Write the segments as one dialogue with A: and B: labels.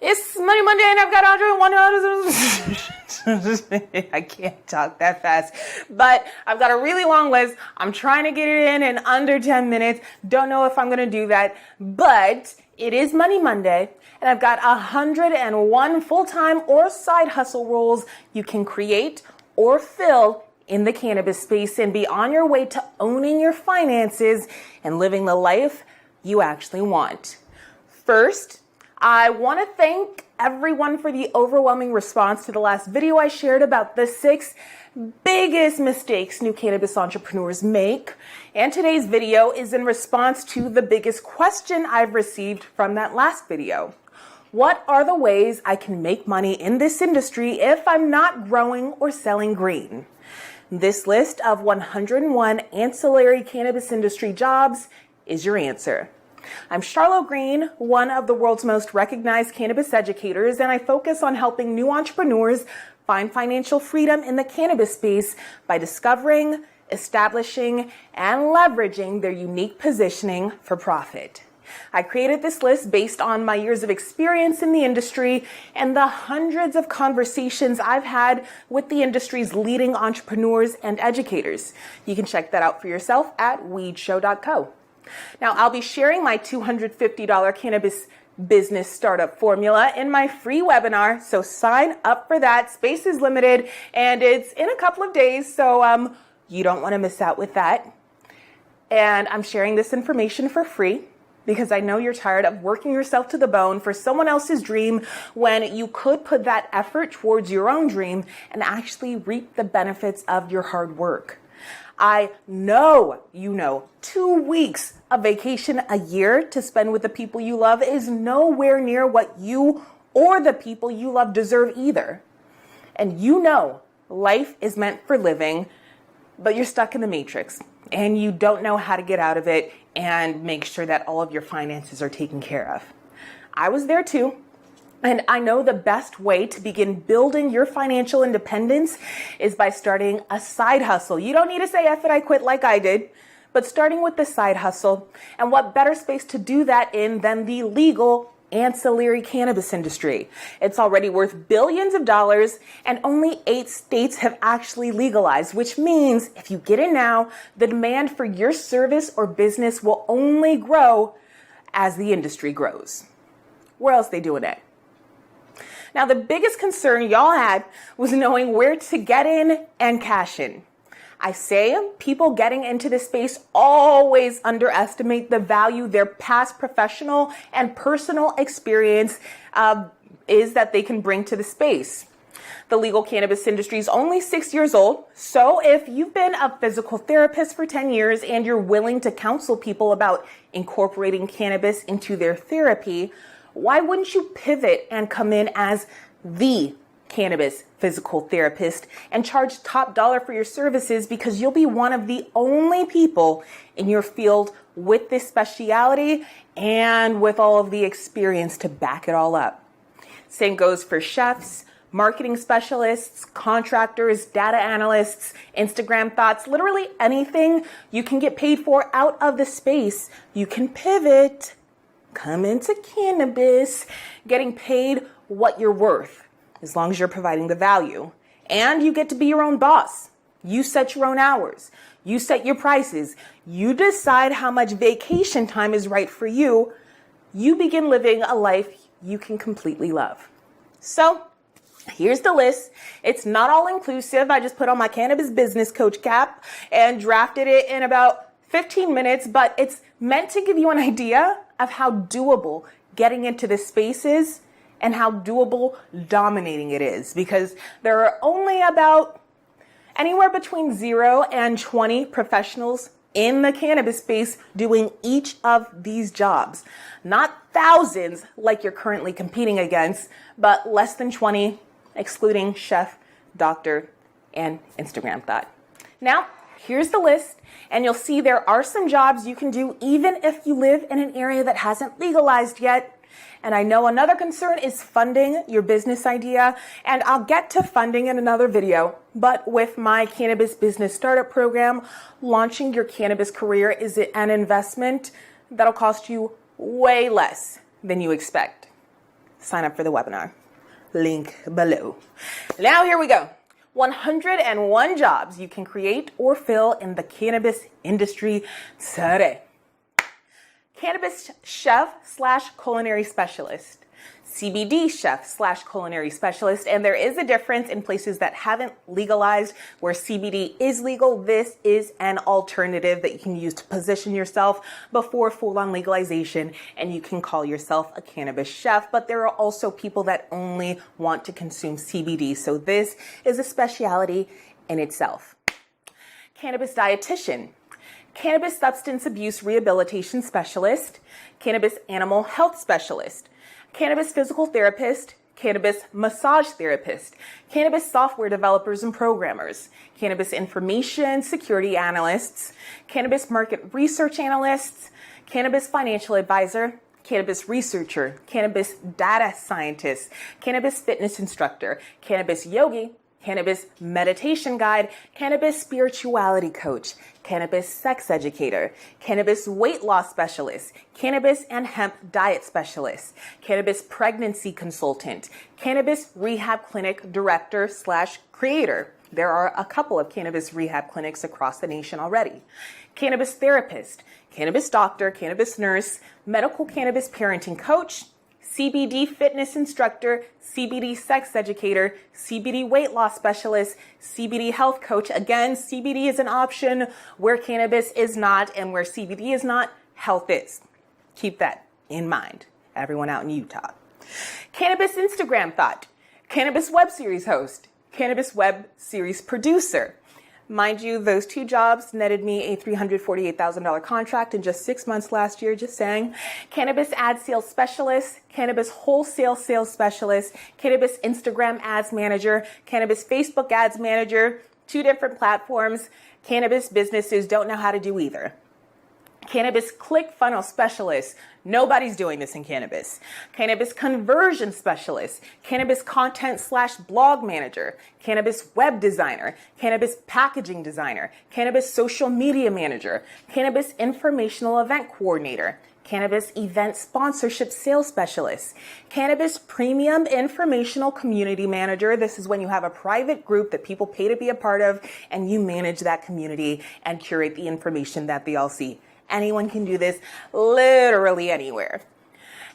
A: It's Money Monday and I've got 101. I can't talk that fast, but I've got a really long list. I'm trying to get it in under 10 minutes. Don't know if I'm going to do that, but it is Money Monday and I've got 101 full-time or side hustle roles you can create or fill in the cannabis space and be on your way to owning your finances and living the life you actually want. First, I want to thank everyone for the overwhelming response to the last video I shared about the 6 biggest mistakes new cannabis entrepreneurs make. And today's video is in response to the biggest question I've received from that last video. What are the ways I can make money in this industry if I'm not growing or selling green? This list of 101 ancillary cannabis industry jobs is your answer. I'm Charlotte Green, one of the world's most recognized cannabis educators, and I focus on helping new entrepreneurs find financial freedom in the cannabis space by discovering, establishing, and leveraging their unique positioning for profit. I created this list based on my years of experience in the industry and the hundreds of conversations I've had with the industry's leading entrepreneurs and educators. You can check that out for yourself at weedshow.co. Now, I'll be sharing my $250 cannabis business startup formula in my free webinar, so sign up for that. Space is limited, and it's in a couple of days, so you don't want to miss out with that. And I'm sharing this information for free because I know you're tired of working yourself to the bone for someone else's dream when you could put that effort towards your own dream and actually reap the benefits of your hard work. I know 2 weeks of vacation a year to spend with the people you love is nowhere near what you or the people you love deserve either. And life is meant for living, but you're stuck in the matrix and you don't know how to get out of it and make sure that all of your finances are taken care of. I was there too. And I know the best way to begin building your financial independence is by starting a side hustle. You don't need to say, F it, I quit like I did, but starting with the side hustle. And what better space to do that in than the legal ancillary cannabis industry? It's already worth billions of dollars and only 8 states have actually legalized, which means if you get in now, the demand for your service or business will only grow as the industry grows. Where else are they doing it? Now, the biggest concern y'all had was knowing where to get in and cash in. I say people getting into this space always underestimate the value their past professional and personal experience is that they can bring to the space. The legal cannabis industry is only 6 years old, so if you've been a physical therapist for 10 years and you're willing to counsel people about incorporating cannabis into their therapy, why wouldn't you pivot and come in as the cannabis physical therapist and charge top dollar for your services because you'll be one of the only people in your field with this specialty and with all of the experience to back it all up. Same goes for chefs, marketing specialists, contractors, data analysts, Instagram thoughts, literally anything you can get paid for out of the space. You can pivot. Come into cannabis, getting paid what you're worth, as long as you're providing the value. And you get to be your own boss. You set your own hours. You set your prices. You decide how much vacation time is right for you. You begin living a life you can completely love. So here's the list. It's not all inclusive. I just put on my cannabis business coach cap and drafted it in about 15 minutes, but it's meant to give you an idea of how doable getting into this space is and how doable dominating it is, because there are only about anywhere between 0 and 20 professionals in the cannabis space doing each of these jobs. Not thousands like you're currently competing against, but less than 20, excluding chef, doctor, and Instagram thought. Now, here's the list, and you'll see there are some jobs you can do even if you live in an area that hasn't legalized yet. And I know another concern is funding your business idea, and I'll get to funding in another video. But with my cannabis business startup program, launching your cannabis career is an investment that'll cost you way less than you expect. sign up for the webinar. Link below. Now here we go. 101 jobs you can create or fill in the cannabis industry today. Cannabis chef / culinary specialist. CBD chef / culinary specialist, and there is a difference in places that haven't legalized. Where CBD is legal, this is an alternative that you can use to position yourself before full-on legalization, and you can call yourself a cannabis chef. But there are also people that only want to consume CBD, so this is a specialty in itself. Cannabis dietitian. Cannabis substance abuse rehabilitation specialist. Cannabis animal health specialist. Cannabis physical therapist, cannabis massage therapist, cannabis software developers and programmers, cannabis information security analysts, cannabis market research analysts, cannabis financial advisor, cannabis researcher, cannabis data scientist, cannabis fitness instructor, cannabis yogi, cannabis meditation guide, cannabis spirituality coach, cannabis sex educator, cannabis weight loss specialist, cannabis and hemp diet specialist, cannabis pregnancy consultant, cannabis rehab clinic director / creator. There are a couple of cannabis rehab clinics across the nation already. Cannabis therapist, cannabis doctor, cannabis nurse, medical cannabis parenting coach, CBD fitness instructor, CBD sex educator, CBD weight loss specialist, CBD health coach. Again, CBD is an option where cannabis is not, and where CBD is not, health is. Keep that in mind, everyone out in Utah. Cannabis Instagram thought, cannabis web series host, cannabis web series producer. Mind you, those two jobs netted me a $348,000 contract in just 6 months last year, just saying. Cannabis ad sales specialist, cannabis wholesale sales specialist, cannabis Instagram ads manager, cannabis Facebook ads manager, 2 different platforms. Cannabis businesses don't know how to do either. Cannabis click funnel specialist. Nobody's doing this in cannabis. Cannabis conversion specialist. Cannabis content / blog manager. Cannabis web designer. Cannabis packaging designer. Cannabis social media manager. Cannabis informational event coordinator. Cannabis event sponsorship sales specialist. Cannabis premium informational community manager. This is when you have a private group that people pay to be a part of, and you manage that community and curate the information that they all see. Anyone can do this, literally anywhere.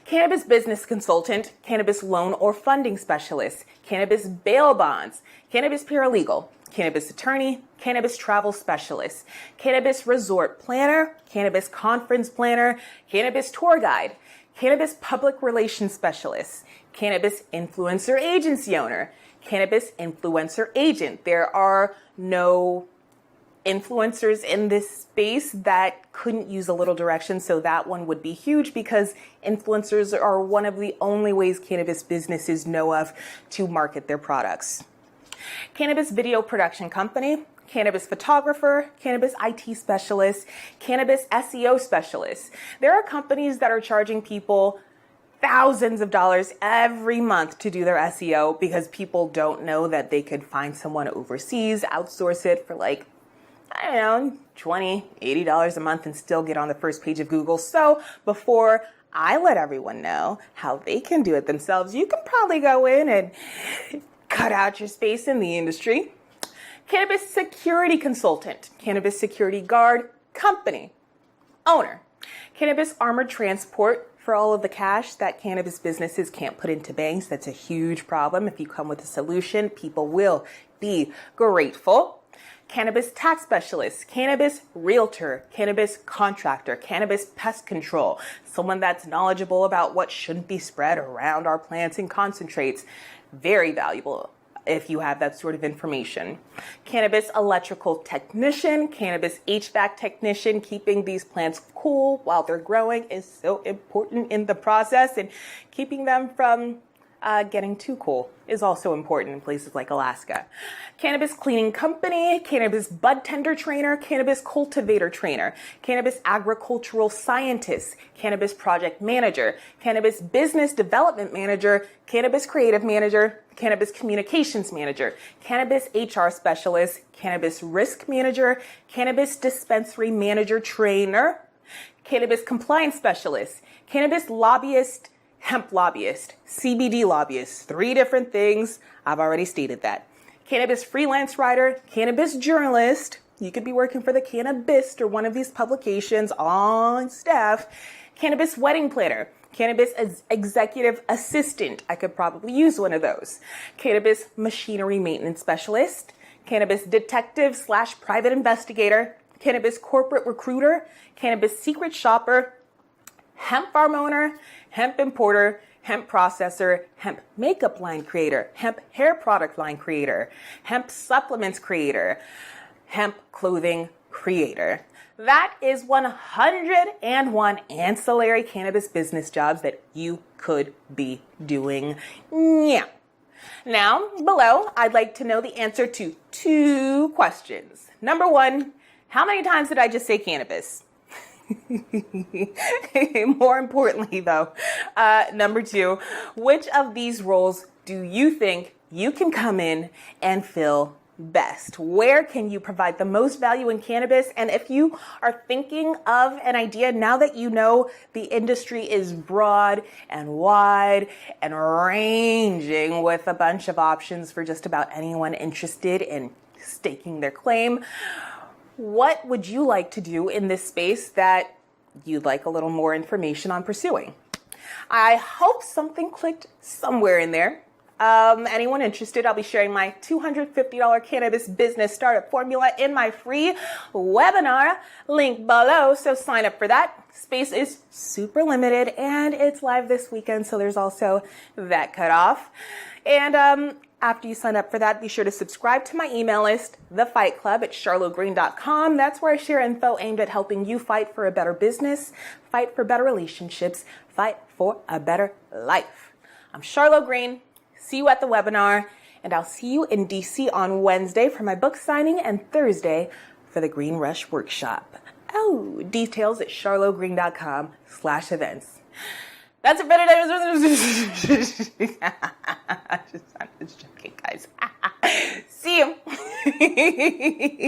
A: Cannabis business consultant, cannabis loan or funding specialist, cannabis bail bonds, cannabis paralegal, cannabis attorney, cannabis travel specialist, cannabis resort planner, cannabis conference planner, cannabis tour guide, cannabis public relations specialist, cannabis influencer agency owner, cannabis influencer agent. There are no influencers in this space that couldn't use a little direction, so that one would be huge because influencers are one of the only ways cannabis businesses know of to market their products. Cannabis video production company, cannabis photographer, cannabis IT specialist, cannabis SEO specialist. There are companies that are charging people thousands of dollars every month to do their SEO because people don't know that they could find someone overseas, outsource it for like, I don't know, $20, $80 a month and still get on the first page of Google. So before I let everyone know how they can do it themselves, you can probably go in and cut out your space in the industry. Cannabis security consultant, cannabis security guard, company owner, cannabis armored transport for all of the cash that cannabis businesses can't put into banks. That's a huge problem. If you come with a solution, people will be grateful. Cannabis tax specialist, cannabis realtor, cannabis contractor, cannabis pest control, someone that's knowledgeable about what shouldn't be spread around our plants and concentrates. Very valuable if you have that sort of information. Cannabis electrical technician, cannabis HVAC technician. Keeping these plants cool while they're growing is so important in the process, and keeping them from getting too cool is also important in places like Alaska. Cannabis cleaning company, cannabis bud tender trainer, cannabis cultivator trainer, cannabis agricultural scientist, cannabis project manager, cannabis business development manager, cannabis creative manager, cannabis communications manager, cannabis HR specialist, cannabis risk manager, cannabis dispensary manager trainer, cannabis compliance specialist, cannabis lobbyist, hemp lobbyist, CBD lobbyist, 3 different things. I've already stated that. Cannabis freelance writer, cannabis journalist. You could be working for the Cannabis or one of these publications on staff. Cannabis wedding planner, cannabis executive assistant. I could probably use one of those. Cannabis machinery maintenance specialist, cannabis detective / private investigator, cannabis corporate recruiter, cannabis secret shopper, hemp farm owner, hemp importer, hemp processor, hemp makeup line creator, hemp hair product line creator, hemp supplements creator, hemp clothing creator. That is 101 ancillary cannabis business jobs that you could be doing. Yeah. Now, below, I'd like to know the answer to 2 questions. Number 1, how many times did I just say cannabis? More importantly, though, number 2, which of these roles do you think you can come in and fill best? Where can you provide the most value in cannabis? And if you are thinking of an idea now that you know the industry is broad and wide and ranging with a bunch of options for just about anyone interested in staking their claim, what would you like to do in this space that you'd like a little more information on pursuing? I hope something clicked somewhere in there. Anyone interested, I'll be sharing my $250 cannabis business startup formula in my free webinar link below. So sign up for that. Space is super limited and it's live this weekend. So there's also that cutoff. And, after you sign up for that, be sure to subscribe to my email list, The Fight Club at charlottegreen.com. That's where I share info aimed at helping you fight for a better business, fight for better relationships, fight for a better life. I'm Charlotte Green. See you at the webinar, and I'll see you in DC on Wednesday for my book signing and Thursday for the Green Rush workshop. Oh, details at charlottegreen.com/events. That's it for today. I'm just joking, guys. See you.